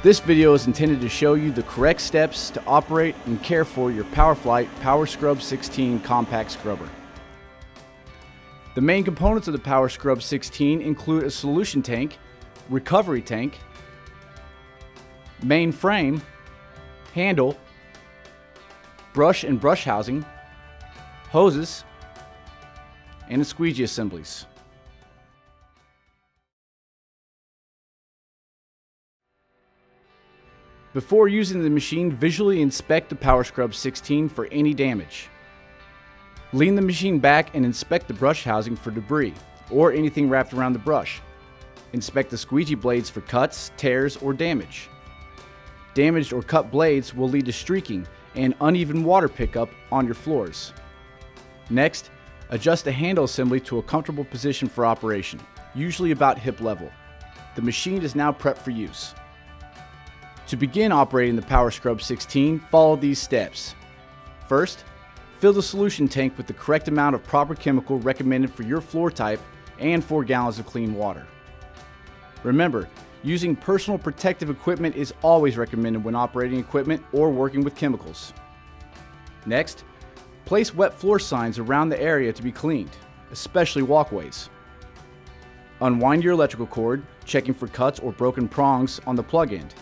This video is intended to show you the correct steps to operate and care for your PowerFlight PowerScrub 16 compact scrubber. The main components of the PowerScrub 16 include a solution tank, recovery tank, main frame, handle, brush and brush housing, hoses, and the squeegee assemblies. Before using the machine, visually inspect the PowerScrub 16 for any damage. Lean the machine back and inspect the brush housing for debris or anything wrapped around the brush. Inspect the squeegee blades for cuts, tears, or damage. Damaged or cut blades will lead to streaking and uneven water pickup on your floors. Next, adjust the handle assembly to a comfortable position for operation, usually about hip level. The machine is now prepped for use. To begin operating the PowerScrub 16, follow these steps. First, fill the solution tank with the correct amount of proper chemical recommended for your floor type and 4 gallons of clean water. Remember, using personal protective equipment is always recommended when operating equipment or working with chemicals. Next, place wet floor signs around the area to be cleaned, especially walkways. Unwind your electrical cord, checking for cuts or broken prongs on the plug end.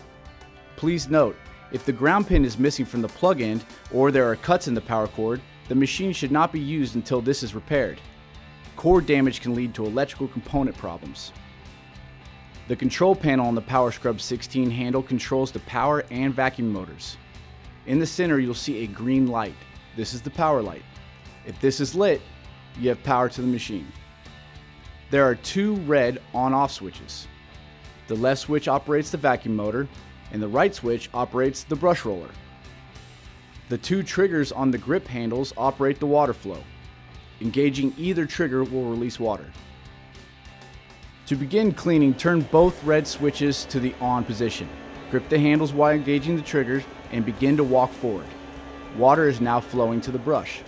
Please note, if the ground pin is missing from the plug end or there are cuts in the power cord, the machine should not be used until this is repaired. Cord damage can lead to electrical component problems. The control panel on the PowerScrub 16 handle controls the power and vacuum motors. In the center, you'll see a green light. This is the power light. If this is lit, you have power to the machine. There are 2 red on-off switches. The left switch operates the vacuum motor, and the right switch operates the brush roller. The 2 triggers on the grip handles operate the water flow. Engaging either trigger will release water. To begin cleaning, turn both red switches to the on position. Grip the handles while engaging the triggers and begin to walk forward. Water is now flowing to the brush.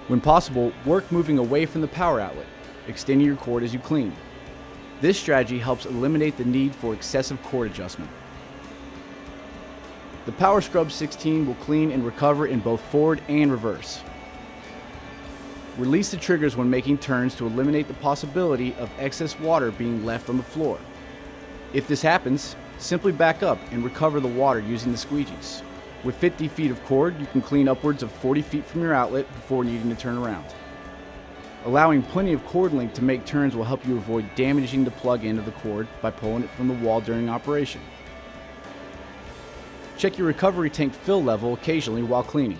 When possible, work moving away from the power outlet, extending your cord as you clean. This strategy helps eliminate the need for excessive cord adjustment. The PowerScrub 16 will clean and recover in both forward and reverse. Release the triggers when making turns to eliminate the possibility of excess water being left on the floor. If this happens, simply back up and recover the water using the squeegees. With 50 feet of cord, you can clean upwards of 40 feet from your outlet before needing to turn around. Allowing plenty of cord length to make turns will help you avoid damaging the plug end of the cord by pulling it from the wall during operation. Check your recovery tank fill level occasionally while cleaning.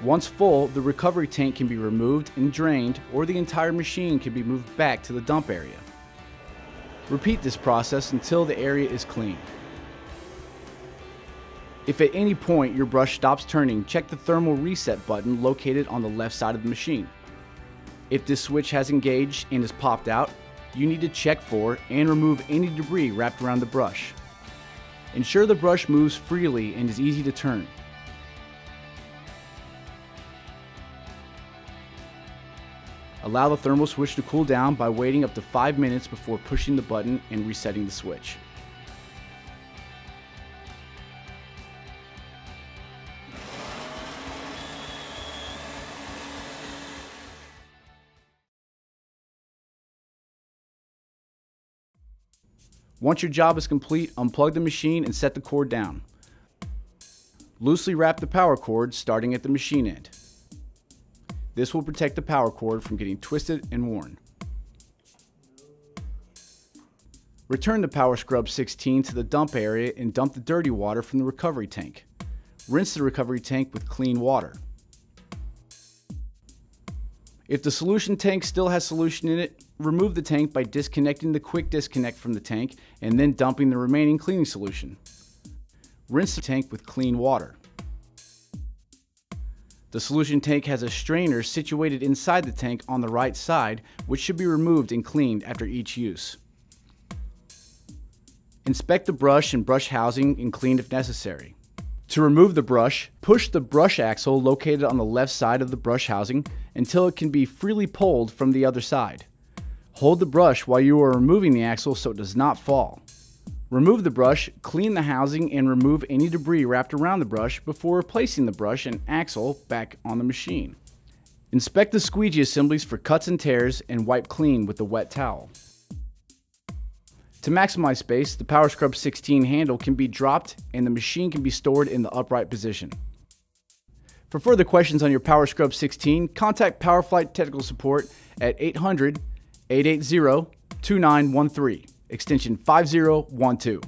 Once full, the recovery tank can be removed and drained, or the entire machine can be moved back to the dump area. Repeat this process until the area is clean. If at any point your brush stops turning, check the thermal reset button located on the left side of the machine. If this switch has engaged and is popped out, you need to check for and remove any debris wrapped around the brush. Ensure the brush moves freely and is easy to turn. Allow the thermal switch to cool down by waiting up to 5 minutes before pushing the button and resetting the switch. Once your job is complete, unplug the machine and set the cord down. Loosely wrap the power cord starting at the machine end. This will protect the power cord from getting twisted and worn. Return the PowerScrub 16 to the dump area and dump the dirty water from the recovery tank. Rinse the recovery tank with clean water. If the solution tank still has solution in it, remove the tank by disconnecting the quick disconnect from the tank and then dumping the remaining cleaning solution. Rinse the tank with clean water. The solution tank has a strainer situated inside the tank on the right side, which should be removed and cleaned after each use. Inspect the brush and brush housing and clean if necessary. To remove the brush, push the brush axle located on the left side of the brush housing until it can be freely pulled from the other side. Hold the brush while you are removing the axle so it does not fall. Remove the brush, clean the housing, and remove any debris wrapped around the brush before replacing the brush and axle back on the machine. Inspect the squeegee assemblies for cuts and tears and wipe clean with a wet towel. To maximize space, the Power Scrub 16 handle can be dropped and the machine can be stored in the upright position. For further questions on your Power Scrub 16, contact PowerFlight Technical Support at 800-880-2913, extension 5012.